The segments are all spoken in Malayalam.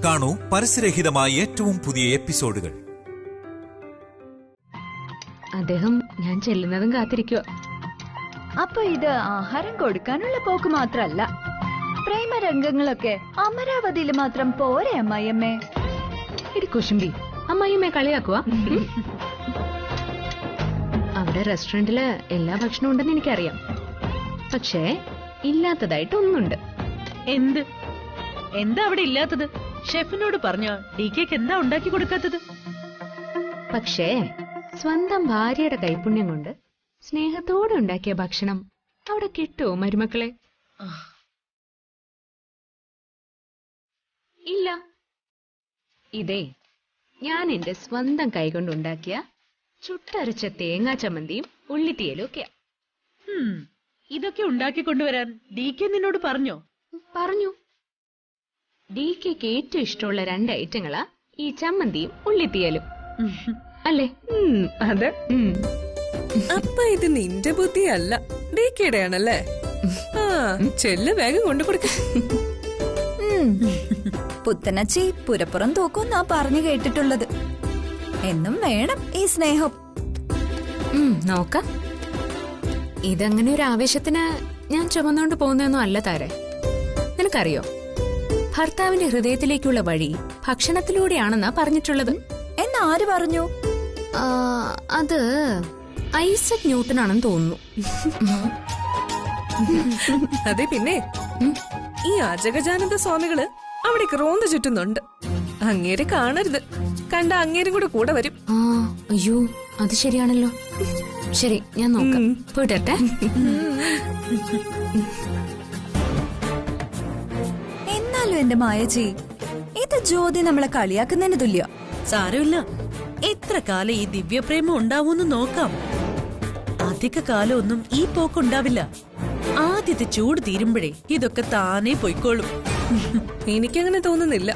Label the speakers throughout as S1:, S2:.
S1: കാണൂ പരസ്യരഹിതമായ ഏറ്റവും പുതിയ എപ്പിസോഡുകൾ.
S2: അദ്ദേഹം ഞാൻ ചെല്ലുന്നതും കാത്തിരിക്കുക.
S3: അപ്പൊ ഇത് ആഹാരം കൊടുക്കാനുള്ള പോക്ക് മാത്രല്ല, പ്രേമരംഗങ്ങളൊക്കെ അമരാവതിയിൽ മാത്രം പോരെ അമ്മായിയമ്മേ?
S2: ഇടി കുശുംബി, അമ്മായിയമ്മയെ കളിയാക്കുക. അവിടെ റെസ്റ്റോറന്റില് എല്ലാ ഭക്ഷണവും ഉണ്ടെന്ന് എനിക്കറിയാം. പക്ഷേ ഇല്ലാത്തതായിട്ട് ഒന്നുണ്ട്.
S4: എന്താ അവിടെ ഇല്ലാത്തത്? ഷെഫിനോട് പറഞ്ഞ DKക്ക് എന്താ ഉണ്ടാക്കി കൊടുക്കാത്തത്?
S2: പക്ഷേ സ്വന്തം ഭാര്യയുടെ കൈപുണ്യം കൊണ്ട് സ്നേഹത്തോടെ ഉണ്ടാക്കിയ ഭക്ഷണം അവിടെ കിട്ടുമോ മരുമക്കളെ? ഇല്ല. ഇതേ ഞാൻ എന്റെ സ്വന്തം കൈകൊണ്ടുണ്ടാക്കിയ ചുട്ടരച്ച തേങ്ങാ ചമ്മന്തിയും ഉള്ളിത്തീയലും ഒക്കെയാ.
S4: ഇതൊക്കെ ഉണ്ടാക്കി കൊണ്ടുവരാൻ DK നിന്നോട് പറഞ്ഞോ?
S2: പറഞ്ഞു. DKക്ക് ഏറ്റവും ഇഷ്ടമുള്ള 2 ഐറ്റങ്ങളാ ഈ ചമ്മന്തിയും ഉള്ളിത്തീയലും. അല്ലേ? അതെ.
S5: അപ്പൊ ഇത് നിന്റെ ബുദ്ധിയല്ല, DKയുടെ ആണല്ലേ? ചെല്ല് വേഗം കൊണ്ടുകൊടുക്ക.
S3: പുത്തനച്ചി പുരപ്പുറം തൂക്കുന്നാ പറഞ്ഞു കേട്ടിട്ടുള്ളത്. എന്നും വേണം ഈ സ്നേഹം.
S2: നോക്ക, ഇതങ്ങനെ ഒരു ആവേശത്തിന് ഞാൻ ചുമന്നോണ്ട് പോകുന്നൊന്നും അല്ല താരെ. നിനക്കറിയോ, ഭർത്താവിന്റെ ഹൃദയത്തിലേക്കുള്ള വഴി ഭക്ഷണത്തിലൂടെയാണെന്നാ പറഞ്ഞിട്ടുള്ളത്.
S3: എന്നാര് പറഞ്ഞു?
S2: അത് ഐസക് ന്യൂട്ടൺ ആണെന്ന് തോന്നുന്നു.
S5: അതെ, പിന്നെ ഈ അജഗജാനന്ദ സ്വാമികള് അവിടേക്ക് റോന്ത് ചുറ്റുന്നുണ്ട്. അങ്ങേര് കാണരുത്, കണ്ട അങ്ങേരും കൂടെ വരും.
S2: അയ്യോ, അത് ശരിയാണല്ലോ. ശരി, ഞാൻ നോക്കാം. പോയിട്ടെ.
S3: എന്നാലും എന്റെ മായജി, ഇത് ജ്യോതി നമ്മളെ കളിയാക്കുന്നതിന് തുല്യ.
S4: സാരമില്ല, എത്ര കാലം ഈ ദിവ്യപ്രേമം ഉണ്ടാവൂന്ന് നോക്കാം. അധിക കാലമൊന്നും ഈ പോക്കുണ്ടാവില്ല. ആദ്യത്തെ ചൂട് തീരുമ്പോഴേ ഇതൊക്കെ താനേ പൊയ്ക്കോളും.
S5: എനിക്കങ്ങനെ തോന്നുന്നില്ല.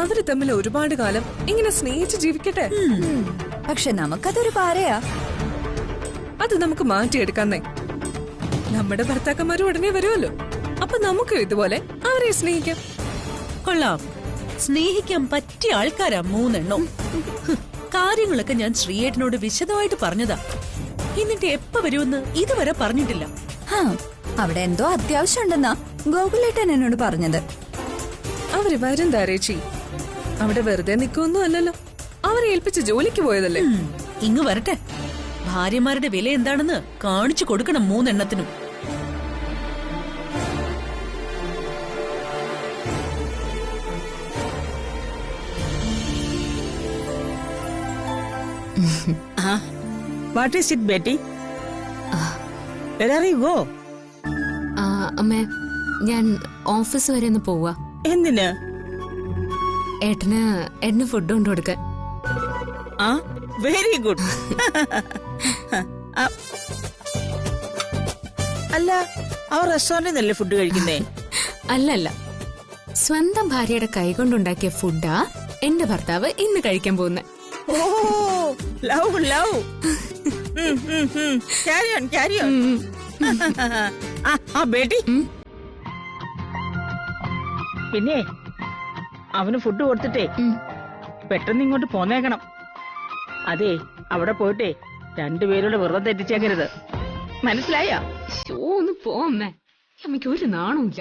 S5: അവര് തമ്മിൽ ഒരുപാട് കാലം ഇങ്ങനെ സ്നേഹിച്ച് ജീവിക്കട്ടെ.
S3: പക്ഷെ നമുക്കതൊരു പാരയാ.
S5: അത് നമുക്ക് മാറ്റിയെടുക്കാന്നേ. നമ്മുടെ ഭർത്താക്കന്മാരും ഉടനെ വരുമല്ലോ. അപ്പൊ നമുക്ക് ഇതുപോലെ അവരെ സ്നേഹിക്കാം.
S4: കൊള്ളാം, സ്നേഹിക്കാൻ പറ്റിയ ആൾക്കാരാ 3 എണ്ണം. കാര്യങ്ങളൊക്കെ ഞാൻ ശ്രീയേട്ടനോട് വിശദമായിട്ട് പറഞ്ഞതാ. എന്നിട്ട് എപ്പ വരുമെന്ന് ഇതുവരെ പറഞ്ഞിട്ടില്ല.
S3: അവിടെ എന്തോ അത്യാവശ്യം ഉണ്ടെന്നാ ഗോകുലേട്ടൻ എന്നോട് പറഞ്ഞത്.
S5: അവര് വരും താരേച്ചി. അവിടെ വെറുതെ നിൽക്കൊന്നും അല്ലല്ലോ, അവരെ ഏൽപ്പിച്ച് ജോലിക്ക് പോയതല്ലേ.
S4: ഇങ്ങ് വരട്ടെ. ഭാര്യമാരുടെ വില എന്താണെന്ന് കാണിച്ചു കൊടുക്കണം 3 എണ്ണത്തിനും.
S6: What is it, Betty? Where are you go?
S2: അമ്മേ, ഞാൻ ഓഫീസ് വരെ ഒന്ന് പോവാ.
S6: എന്തിന്?
S2: ഏട്ടന് ഫുഡ് കൊണ്ട് കൊടുക്കാൻ.
S6: Very good. അല്ല, അവർ റെസ്റ്റോറന്റിൽ നിന്നല്ലേ ഫുഡ് കഴിക്കുന്നേ?
S2: അല്ലല്ല, സ്വന്തം ഭാര്യയുടെ കൈകൊണ്ടുണ്ടാക്കിയ ഫുഡാ എന്റെ ഭർത്താവ് ഇന്ന് കഴിക്കാൻ പോകുന്നത്.
S6: Oh, love love. Carry on. ബേട്ടി, പിന്നെ അവന് ഫുഡ് കൊടുത്തിട്ടേ പെട്ടെന്ന് ഇങ്ങോട്ട് പോന്നേക്കണം. അതെ, അവിടെ പോയിട്ടേ 2 പേരോട് വെറുതെ തെറ്റിച്ചേക്കരുത്, മനസ്സിലായ?
S2: ഒന്ന് പോമ്മേ, അമ്മയ്ക്ക് ഒരു നാണമില്ല.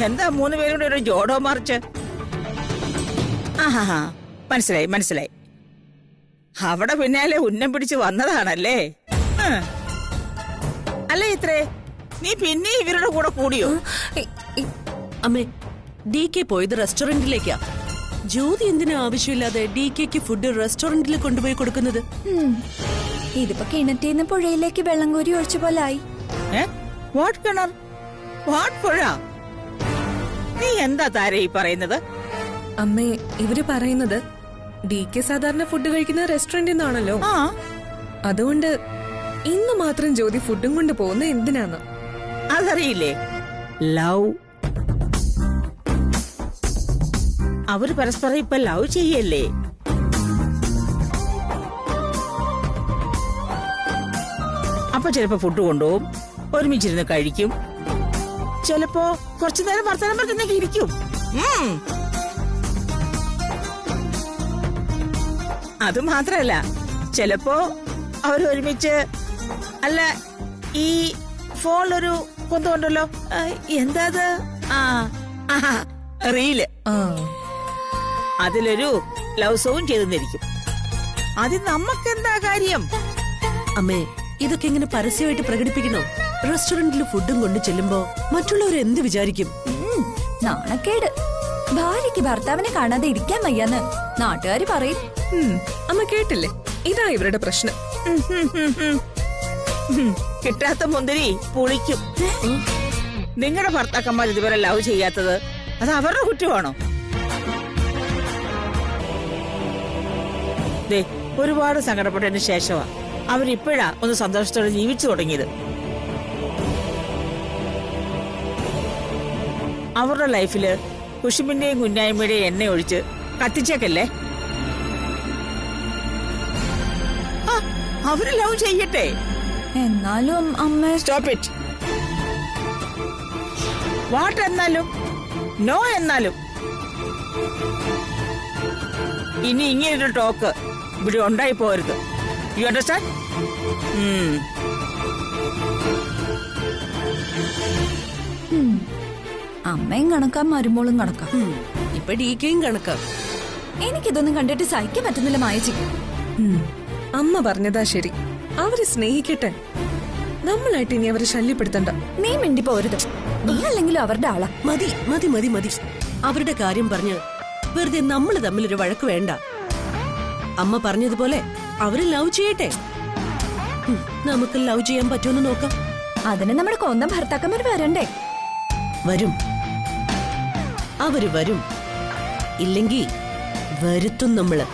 S6: എന്താ 3 പേരുടെ ഒരു ജോഡോ മാർച്ച്? മനസ്സിലായി. അവിടെ പിന്നാലെ ഉന്നം പിടിച്ച് വന്നതാണല്ലേ? അല്ല ഇത്രേ, നീ പിന്നെ ഇവരുടെ കൂടെ കൂടിയോ?
S4: അമ്മേ, DK പോയത് റെസ്റ്റോറന്റിലേക്കാ. ജ്യോതി എന്തിനാ ആവശ്യമില്ലാതെ DKക്ക് ഫുഡ് റെസ്റ്റോറന്റിൽ കൊണ്ടുപോയി കൊടുക്കുന്നത്?
S3: ഇതിപ്പോ കിണറ്റീന്ന് പുഴയിലേക്ക് വെള്ളം കോരി ഒഴിച്ച പോലായി.
S6: വാട്ട് കിണർ? വാട്ട് പുഴ? നീ എന്താ താരേ ഈ പറയുന്നത്?
S5: അമ്മേ, ഇവര് പറയുന്നത് DK സാധാരണ ഫുഡ് കഴിക്കുന്ന റെസ്റ്റോറന്റിൽ നിന്നാണല്ലോ. അതുകൊണ്ട് ഇന്ന് മാത്രം ജ്യോതി ഫുഡും കൊണ്ട് പോകുന്ന എന്തിനാന്ന്
S6: അതറിയില്ലേ? ലവ്. അവര് പരസ്പരം ഇപ്പൊ ലവ് ചെയ്യല്ലേ. അപ്പൊ ചിലപ്പോ ഫുഡ് കൊണ്ടുപോകും, ഒരുമിച്ചിരുന്ന് കഴിക്കും, ചിലപ്പോ കുറച്ചു നേരം വർത്തമാനം പറഞ്ഞൊക്കെ ഇരിക്കും. അത് മാത്രല്ല, ചിലപ്പോ അവരൊരുമിച്ച് അല്ല ഈ ഫോണിലൊരു കൊണ്ടുകൊണ്ടല്ലോ, എന്താ റീല്, അതിലൊരു ലവ് സോങ് ചെയ്തെന്നിരിക്കും. അത് നമുക്കെന്താ കാര്യം?
S4: അമ്മേ, ഇതൊക്കെ ഇങ്ങനെ പരസ്യമായിട്ട് പ്രകടിപ്പിക്കണോ? റെസ്റ്റോറന്റിൽ ഫുഡും കൊണ്ട് ചെല്ലുമ്പോ മറ്റുള്ളവർ എന്ത് വിചാരിക്കും?
S3: നാണക്കേട്. ഭാര്യയ്ക്ക് ഭർത്താവിനെ കാണാതെ ഇരിക്കാൻ വയ്യാന്ന് നാട്ടുകാര് പറയും.
S5: അമ്മ കേട്ടില്ലേ, ഇതാ ഇവരുടെ പ്രശ്നം.
S6: കിട്ടാത്ത മുന്തിരി പുളിക്കും. നിങ്ങളുടെ ഭർത്താക്കന്മാർ ഇതുവരെ ലവ് ചെയ്യാത്തത് അത് അവരുടെ കുറ്റമാണോ? ഒരുപാട് സങ്കടപ്പെട്ടതിന് ശേഷമാ അവരിപ്പോഴാ ഒന്ന് സന്തോഷത്തോടെ ജീവിച്ചു തുടങ്ങിയത്. അവരുടെ ലൈഫില് കുശുമിന്റെയും കുഞ്ഞായ്മയുടെയും എണ്ണ ഒഴിച്ച് കത്തിച്ചേക്കല്ലേ. അവര് ലവ് ചെയ്യട്ടെ.
S3: എന്നാലും അമ്മ
S6: സ്റ്റോപ്പ് ഇറ്റ്. വാട്ട് എന്നാലും നോ എന്നാലും ഇനി ഇങ്ങനൊരു ടോക്ക് ഇവിടെ ഉണ്ടായി പോരുത്. You understand?
S3: അമ്മയും കണക്കാം, മരുമോളും കണക്കാം,
S4: ഇപ്പൊ ഡികെയും കണക്കാം.
S3: എനിക്കിതൊന്നും കണ്ടിട്ട് സഹിക്കാൻ പറ്റുന്നില്ല മായച്ചി.
S5: അമ്മ പറഞ്ഞതാ ശരി. അവര് സ്നേഹിക്കട്ടെ, നമ്മളായിട്ട് ഇനി അവരെ ശല്യപ്പെടുത്തണ്ട.
S3: നീ മിണ്ടി പോരുത്. നീ അല്ലെങ്കിലും അവരുടെ ആളാ.
S4: മതി മതി മതി മതി. അവരുടെ കാര്യം പറഞ്ഞ് വെറുതെ നമ്മൾ തമ്മിലൊരു വഴക്ക് വേണ്ട. അമ്മ പറഞ്ഞതുപോലെ അവര് ലവ് ചെയ്യട്ടെ. നമുക്ക് ലവ് ചെയ്യാൻ പറ്റുമെന്ന് നോക്കാം.
S3: അതിന് നമ്മുടെ കൊന്തം ഭർത്താക്കന്മാർ വരണ്ടേ?
S4: വരും, അവര് വരും. ഇല്ലെങ്കി വരുത്തും നമ്മള്.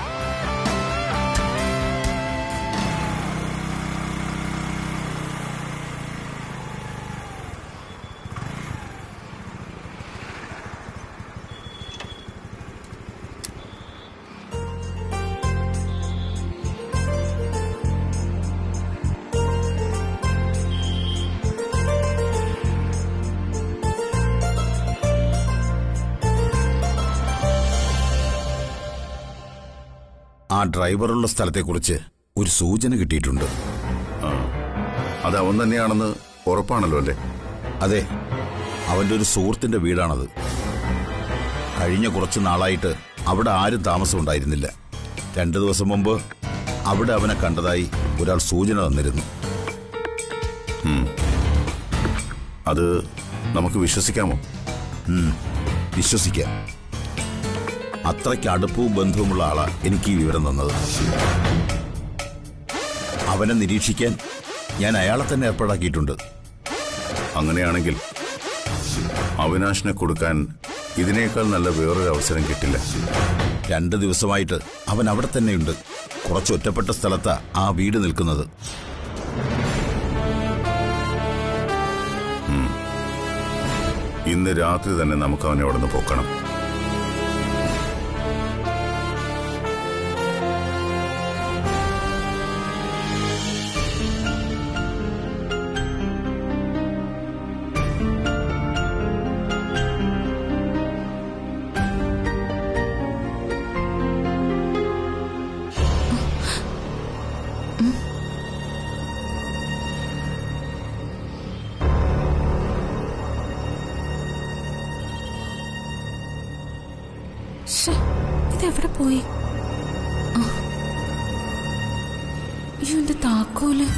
S7: ആ ഡ്രൈവറുള്ള സ്ഥലത്തെക്കുറിച്ച് ഒരു സൂചന കിട്ടിയിട്ടുണ്ട്.
S8: അത് അവൻ തന്നെയാണെന്ന് ഉറപ്പാണല്ലോ അല്ലേ?
S7: അതെ, അവന്റെ ഒരു സുഹൃത്തിന്റെ വീടാണത്. കഴിഞ്ഞ കുറച്ച് നാളായിട്ട് അവിടെ ആരും താമസം ഉണ്ടായിരുന്നില്ല. 2 ദിവസം മുമ്പ് അവിടെ അവനെ കണ്ടതായി ഒരാൾ സൂചന തന്നിരുന്നു.
S8: അത് നമുക്ക് വിശ്വസിക്കാമോ?
S7: വിശ്വസിക്കാം. അത്രയ്ക്ക് അടുപ്പവും ബന്ധവുമുള്ള ആളാ എനിക്ക് ഈ വിവരം തന്നത്. അവനെ നിരീക്ഷിക്കാൻ ഞാൻ അയാളെ തന്നെ ഏർപ്പാടാക്കിയിട്ടുണ്ട്.
S8: അങ്ങനെയാണെങ്കിൽ അവിനാശിനെ കൊടുക്കാൻ ഇതിനേക്കാൾ നല്ല വേറൊരു അവസരം കിട്ടില്ല.
S7: 2 ദിവസമായിട്ട് അവൻ അവിടെ തന്നെയുണ്ട്. കുറച്ച് ഒറ്റപ്പെട്ട സ്ഥലത്താ ആ വീട് നിൽക്കുന്നത്.
S8: ഇന്ന് രാത്രി തന്നെ നമുക്ക് അവനെ അവിടെ നിന്ന് പോക്കണം.
S2: ഇതെവിടെ പോയി? എന്റെ താക്കോല്.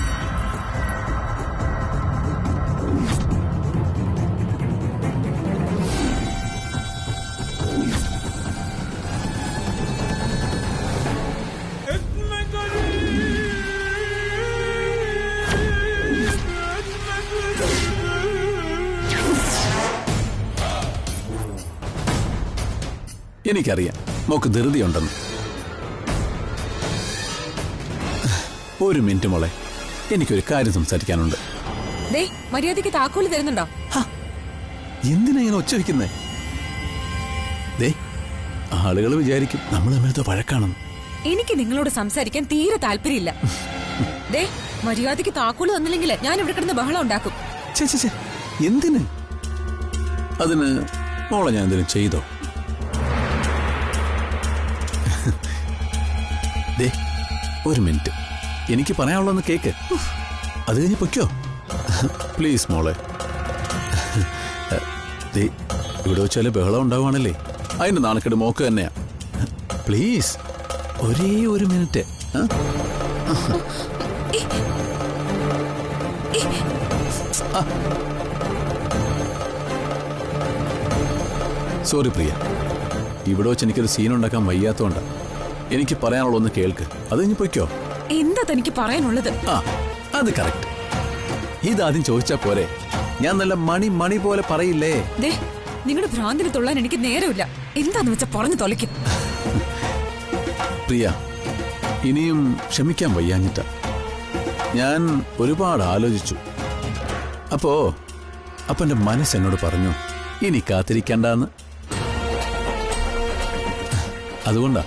S9: എനിക്കറിയാം മോക്ക് ധൃതിയുണ്ടെന്ന്. ഒരു മിനിറ്റ് മോളെ, എനിക്കൊരു കാര്യം സംസാരിക്കാനുണ്ട്.
S5: മര്യാദയ്ക്ക് താക്കോല് തരുന്നുണ്ടോ?
S9: എന്തിനാ ഇങ്ങനെ ഒച്ച വയ്ക്കുന്നേ? ദേ, ആ ആളുകൾ വിചാരിക്കും നമ്മൾ തമ്മിലത്തെ വഴക്കാണെന്ന്.
S3: എനിക്ക് നിങ്ങളോട് സംസാരിക്കാൻ തീരെ താല്പര്യമില്ല. ദേ, മര്യാദയ്ക്ക് താക്കോല് തന്നില്ലെങ്കിൽ ഞാൻ ഇവിടെ കിടന്ന് ബഹളം ഉണ്ടാക്കും.
S9: എന്തിന്? അതിന് മോളെ ഞാൻ എന്തിനും ചെയ്തോ? ദേ, ഒരു മിനിറ്റ്, എനിക്ക് പറയാനുള്ളതെന്ന് കേക്ക്. അത് കഴിഞ്ഞ് പൊയ്ക്കോ പ്ലീസ് മോളെ. ദേ, ഇവിടെ വെച്ചാല് ബഹളം ഉണ്ടാവുകയാണല്ലേ, അതിന്റെ നാണക്കേട് മോക്ക് തന്നെയാ. പ്ലീസ് ഒരേ ഒരു മിനിറ്റ്. സോറി പ്രിയ, ഇവിടെ വെച്ച് എനിക്കൊരു സീൻ ഉണ്ടാക്കാൻ വയ്യാത്തോണ്ടാ. എനിക്ക് പറയാനുള്ള ഒന്ന് കേൾക്ക്, അത് കഴിഞ്ഞ് പൊയ്ക്കോ.
S3: എന്താ തനിക്ക് പറയാനുള്ളത്?
S9: ആ, അത് കറക്റ്റ്. ഇതാദ്യം ചോദിച്ചാ പോരെ, ഞാൻ നല്ല മണി പോലെ പറയില്ലേ?
S3: നിങ്ങളുടെ ഭ്രാന്തിന് തൊള്ളാൻ എനിക്ക് നേരമില്ല. എന്താന്ന് വെച്ചാ പറഞ്ഞു തൊലയ്ക്കും.
S9: പ്രിയ, ഇനിയും ക്ഷമിക്കാൻ വയ്യാഞ്ഞിട്ട. ഞാൻ ഒരുപാട് ആലോചിച്ചു. അപ്പോ എന്റെ മനസ്സെന്നോട് പറഞ്ഞു ഇനി കാത്തിരിക്കണ്ടെന്ന്. അതുകൊണ്ടാ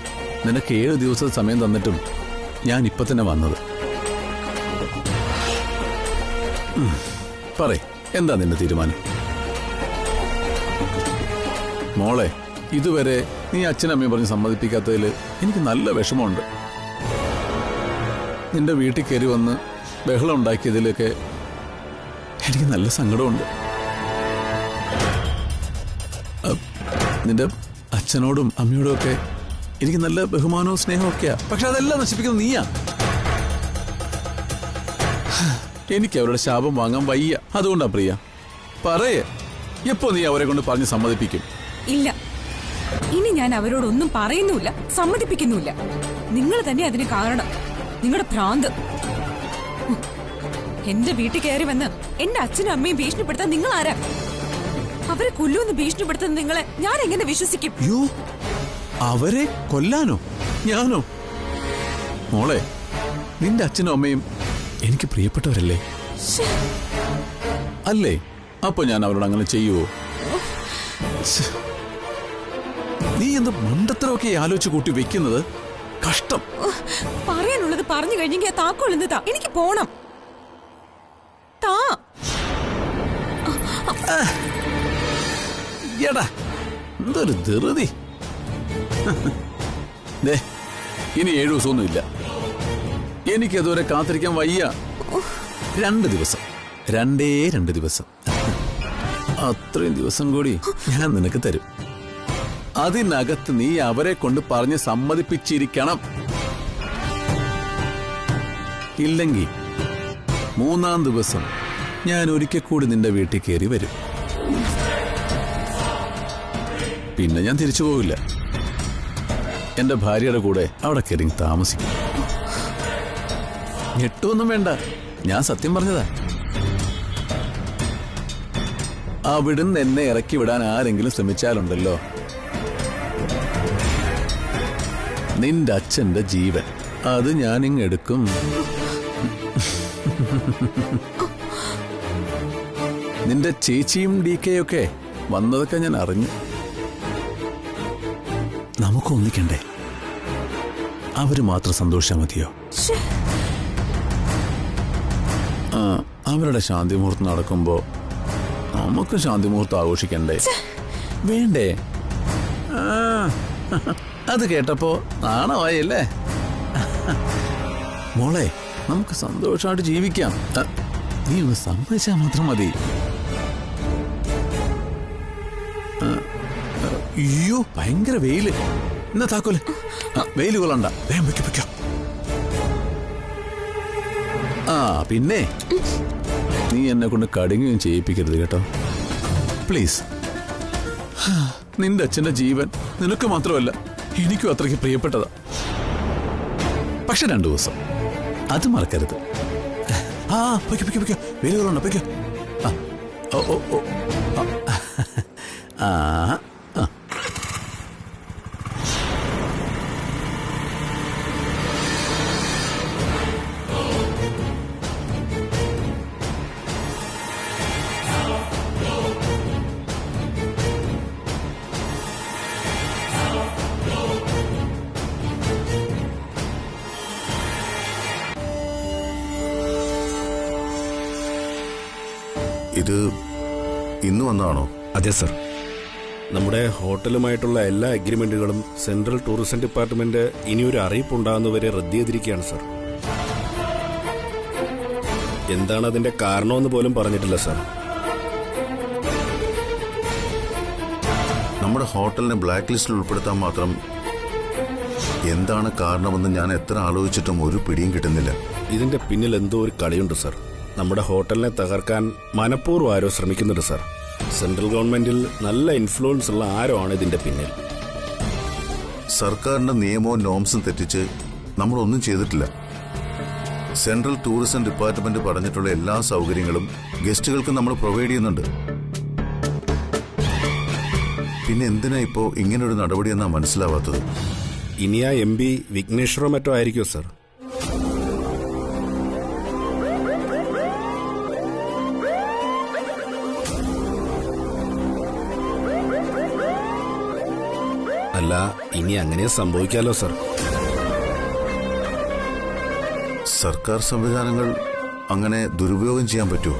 S9: നിനക്ക് 7 ദിവസത്തെ സമയം തന്നിട്ടും ഞാൻ ഇപ്പൊ തന്നെ വന്നത്. പറയ്, എന്താ നിന്റെ തീരുമാനം? മോളെ, ഇതുവരെ നീ അച്ഛനമ്മയും പറഞ്ഞ് സമ്മതിപ്പിക്കാത്തതിൽ എനിക്ക് നല്ല വിഷമമുണ്ട്. നിന്റെ വീട്ടിൽ കയറി വന്ന് ബഹളം ഉണ്ടാക്കിയതിലൊക്കെ എനിക്ക് നല്ല സങ്കടമുണ്ട്. നിന്റെ അച്ഛനോടും അമ്മയോടും ഒക്കെ എനിക്ക് നല്ല ബഹുമാനവും സ്നേഹവും ഒക്കെയാ. പക്ഷെ അതെല്ലാം നശിപ്പിക്കുന്നത് നീയാ. എനിക്ക് അവരുടെ ശാപം വാങ്ങാൻ വയ്യ. അതുകൊണ്ടാ പ്രിയ, പറയേ, എപ്പോ നീ അവരെ കൊണ്ട് പറഞ്ഞ് സമ്മതിപ്പിക്കും?
S3: ഇല്ല, ഇനി ഞാൻ അവരോടൊന്നും പറയുന്നുമില്ല, സമ്മതിപ്പിക്കുന്നുമില്ല. നിങ്ങൾ തന്നെ അതിന് കാരണം. നിങ്ങളുടെ ഭ്രാന്ത്. എന്റെ വീട്ടിൽ കയറി വന്ന് എന്റെ അച്ഛനും അമ്മയും ഭീഷണിപ്പെടുത്താൻ നിങ്ങൾ ആരാ? അവരെ കൊല്ലുമെന്ന് ഭീഷണിപ്പെടുത്തുന്ന നിങ്ങളെ ഞാൻ എങ്ങനെ വിശ്വസിക്കും?
S9: യോ, അവരെ കൊല്ലാനോ? ഞാനോ? മോളെ, നിന്റെ അച്ഛനും അമ്മയും എനിക്ക് പ്രിയപ്പെട്ടവരല്ലേ? അല്ലേ? അപ്പൊ ഞാൻ അവരോട് അങ്ങനെ ചെയ്യുവോ? നീ എന്ത് മണ്ടത്തരമൊക്കെ ആലോചിച്ച് കൂട്ടി വെക്കുന്നത്? കഷ്ടം.
S3: പറയാനുള്ളത് പറഞ്ഞു കഴിഞ്ഞെങ്കിൽ താക്കോൽ എന്ത് താ, എനിക്ക് പോണം. താ.
S9: എടാ, എന്തൊരു ധൃതി. ഇനി 7 ദിവസമൊന്നുമില്ല. എനിക്കതുവരെ കാത്തിരിക്കാൻ വയ്യ. 2 ദിവസം, 2 ദിവസം. അത്രയും ദിവസം കൂടി ഞാൻ നിനക്ക് തരും. അതിനകത്ത് നീ അവരെ കൊണ്ട് പറഞ്ഞ് സമ്മതിപ്പിച്ചിരിക്കണം. ഇല്ലെങ്കിൽ 3-ാം ദിവസം ഞാൻ ഒരിക്കൽ കൂടി നിന്റെ വീട്ടിൽ കയറി വരും. പിന്നെ ഞാൻ തിരിച്ചു പോവില്ല. എന്റെ ഭാര്യയുടെ കൂടെ അവിടെ കയറി താമസിക്കും. ഞെട്ടൊന്നും വേണ്ട, ഞാൻ സത്യം പറഞ്ഞതാ. അവിടുന്ന് എന്നെ ഇറക്കി വിടാൻ ആരെങ്കിലും ശ്രമിച്ചാലുണ്ടല്ലോ, നിന്റെ അച്ഛന്റെ ജീവൻ അത് ഞാനിങ് എടുക്കും. നിന്റെ ചേച്ചിയും DK-യൊക്കെ വന്നതൊക്കെ ഞാൻ അറിഞ്ഞു. നമുക്ക് ഒന്നിക്കണ്ടേ? അവര് മാത്രം സന്തോഷിച്ചാൽ മതിയോ? അവരുടെ ശാന്തിമുഹൂർത്തം നടക്കുമ്പോ നമുക്ക് ശാന്തിമുഹൂർത്തം ആഘോഷിക്കണ്ടേ? വേണ്ടേ? അത് കേട്ടപ്പോ നാണമായല്ലേ? മോളെ, നമുക്ക് സന്തോഷമായിട്ട് ജീവിക്കാം. നീ ഒന്ന് സമ്മതിച്ചാൽ മാത്രം മതി. അയ്യോ, ഭയങ്കര വെയില്. എന്നാ താക്കോല്. വെയില് കൊള്ളണ്ട, വേഗം വെക്കോ. പിന്നെ നീ എന്നെ കൊണ്ട് കടുങ്ങുകയും ചെയ്യിപ്പിക്കരുത് കേട്ടോ, പ്ലീസ്. നിന്റെ അച്ഛന്റെ ജീവൻ നിനക്ക് മാത്രമല്ല എനിക്കും അത്രയ്ക്ക് പ്രിയപ്പെട്ടതാ. പക്ഷെ 2 ദിവസം അത് മറക്കരുത്. പൊയ്ക്കോ, വെയില് കൊള്ളണ്ട, പൊയ്ക്കോ.
S8: ഇത് ഇന്ന് വന്നതാണോ?
S10: അതെ സർ. നമ്മുടെ ഹോട്ടലുമായിട്ടുള്ള എല്ലാ അഗ്രിമെന്റുകളും സെൻട്രൽ ടൂറിസം ഡിപ്പാർട്ട്മെന്റ് ഇനിയൊരു അറിയിപ്പുണ്ടാകുന്നവരെ റദ്ദ് ചെയ്തിരിക്കുകയാണ് സർ. എന്താണ് അതിന്റെ കാരണമെന്ന് പോലും പറഞ്ഞിട്ടില്ല സർ.
S8: നമ്മുടെ ഹോട്ടലിനെ ബ്ലാക്ക് ലിസ്റ്റിൽ ഉൾപ്പെടുത്താൻ മാത്രം എന്താണ് കാരണമെന്ന് ഞാൻ എത്ര ആലോചിച്ചിട്ടും ഒരു പിടിയും കിട്ടുന്നില്ല.
S10: ഇതിന്റെ പിന്നിൽ എന്തോ ഒരു കളിയുണ്ട് സർ. നമ്മുടെ ഹോട്ടലിനെ തകർക്കാൻ മനഃപൂർവ്വം ആരോ ശ്രമിക്കുന്നുണ്ട് സർ. സെൻട്രൽ ഗവൺമെന്റിൽ നല്ല ഇൻഫ്ലുവൻസ് ഉള്ള ആരോ ആണ് ഇതിന്റെ പിന്നിൽ.
S8: സർക്കാരിന്റെ നിയമവും നോംസും തെറ്റിച്ച് നമ്മളൊന്നും ചെയ്തിട്ടില്ല. സെൻട്രൽ ടൂറിസം ഡിപ്പാർട്ട്മെന്റ് പറഞ്ഞിട്ടുള്ള എല്ലാ സൗകര്യങ്ങളും ഗസ്റ്റുകൾക്ക് നമ്മൾ പ്രൊവൈഡ് ചെയ്യുന്നുണ്ട്. പിന്നെ എന്തിനാ ഇപ്പോ ഇങ്ങനൊരു നടപടി എന്നാ മനസ്സിലാവാത്തത്?
S10: ഇനി ആ MP വിഘ്നേശ്വരോ മറ്റോ ആയിരിക്കോ സർ? അല്ല, ഇനി അങ്ങനെ സംഭവിക്കാലോ സർ.
S8: സർക്കാർ സംവിധാനങ്ങൾ അങ്ങനെ ദുരുപയോഗം ചെയ്യാൻ പറ്റുമോ?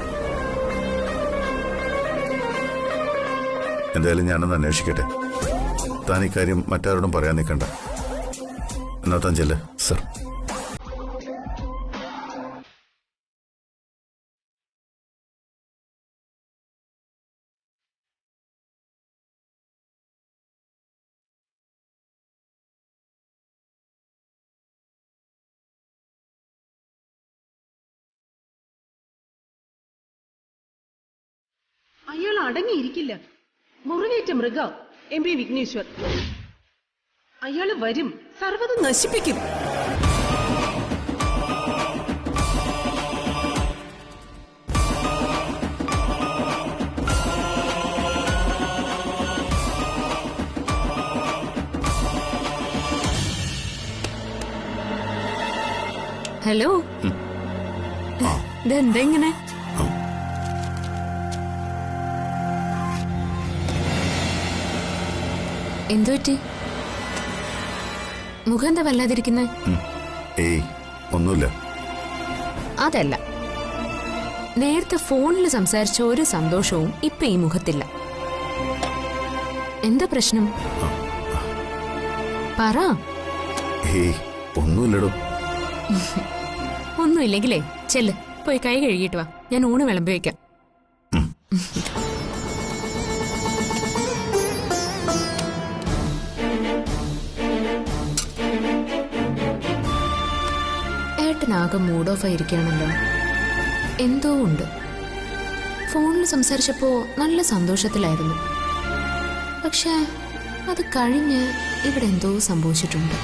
S8: എന്തായാലും ഞാനൊന്ന് അന്വേഷിക്കട്ടെ. താൻ ഇക്കാര്യം മറ്റാരോടും പറയാൻ നിൽക്കണ്ട. എന്നാ താൻ ചെല്ല്.
S10: സർ.
S4: അയാൾ അടങ്ങിയിരിക്കില്ല. മുറിവേറ്റ മൃഗം MP വിഘ്നേശ്വർ. അയാള് വരും, സർവ്വതും നശിപ്പിക്കും.
S2: ഹലോ, ഇതെന്തെങ്ങനെ? എന്തു പറ്റി? മുഖം എന്താ വല്ലാതിരിക്കുന്നത്?
S8: ഏയ് ഒന്നുമില്ല.
S2: അതല്ല, നേരത്തെ ഫോണിൽ സംസാരിച്ച ഒരു സന്തോഷവും ഇപ്പൊ ഈ മുഖത്തില്ല. എന്താ പ്രശ്നം? പറ.
S8: ഏയ് ഒന്നുമില്ലടോ.
S2: ഒന്നുമില്ലെങ്കിലേ ചെല്ല്, പോയി കൈ കഴുകിയിട്ട് വാ. ഞാൻ ഊണ് വിളമ്പി വയ്ക്കാം. ഏട്ടനാകെ മൂഡ് ഓഫ് ആയിരിക്കുകയാണല്ലോ. എന്തോ ഉണ്ട്. ഫോണിൽ സംസാരിച്ചപ്പോ നല്ല സന്തോഷത്തിലായിരുന്നു. പക്ഷെ അത് കഴിഞ്ഞ് ഇവിടെ എന്തോ സംഭവിച്ചിട്ടുണ്ട്.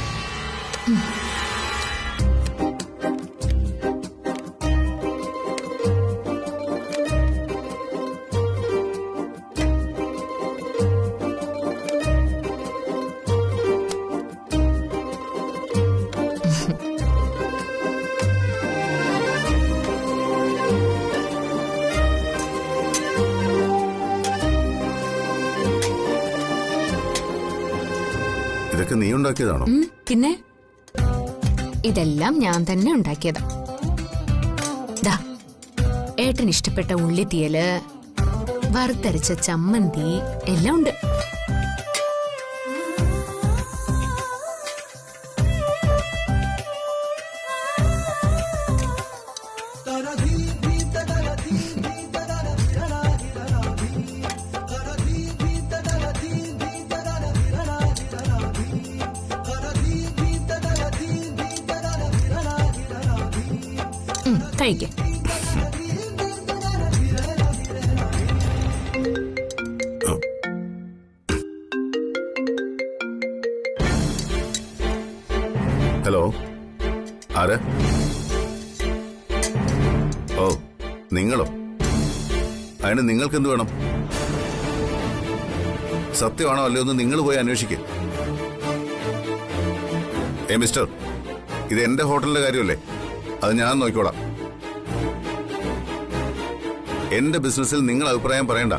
S8: ഇതൊക്കെ നീ ഉണ്ടാക്കിയതാണോ?
S2: പിന്നെ ഇതെല്ലാം ഞാൻ തന്നെ ഉണ്ടാക്കിയതാ. ദാ, ഏട്ടന് ഇഷ്ടപ്പെട്ട ഉള്ളിത്തീയല്, വറുത്തരച്ച ചമ്മന്തി എല്ലാം ഉണ്ട്. കഴിക്ക.
S8: ഹലോ, ആര്? ഓ, നിങ്ങളോ? അതിന് നിങ്ങൾക്ക് എന്ത് വേണം? സത്യമാണോ അല്ലയോ എന്ന് നിങ്ങൾ പോയി അന്വേഷിക്കുക. മിസ്റ്റർ, ഇത് എന്റെ ഹോട്ടലിന്റെ കാര്യമല്ലേ? അത് ഞാൻ നോക്കിക്കോളാം. എന്റെ ബിസിനസ്സിൽ നിങ്ങൾ അഭിപ്രായം പറയണ്ട.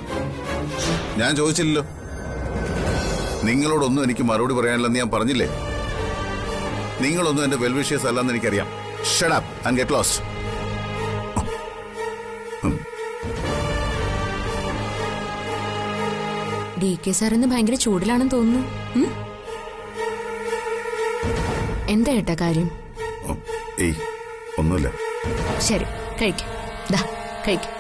S8: ഞാൻ ചോദിച്ചില്ലല്ലോ. നിങ്ങളോടൊന്നും എനിക്ക് മറുപടി പറയാനില്ലെന്ന് ഞാൻ പറഞ്ഞില്ലേ? നിങ്ങളൊന്നും എന്റെ വെൽവിഷേഴ്സ് അല്ലെന്ന് എനിക്കറിയാം. Shut up and get lost.
S2: DK sir ഇന്ന് ഭയങ്കര ചൂടിലാണെന്ന് തോന്നുന്നു. എന്താ ഏട്ടാ കാര്യം?
S8: ഏയ് ഒന്നുമില്ല.
S2: ശരി, കഴിക്കാം. കഴിക്കാം.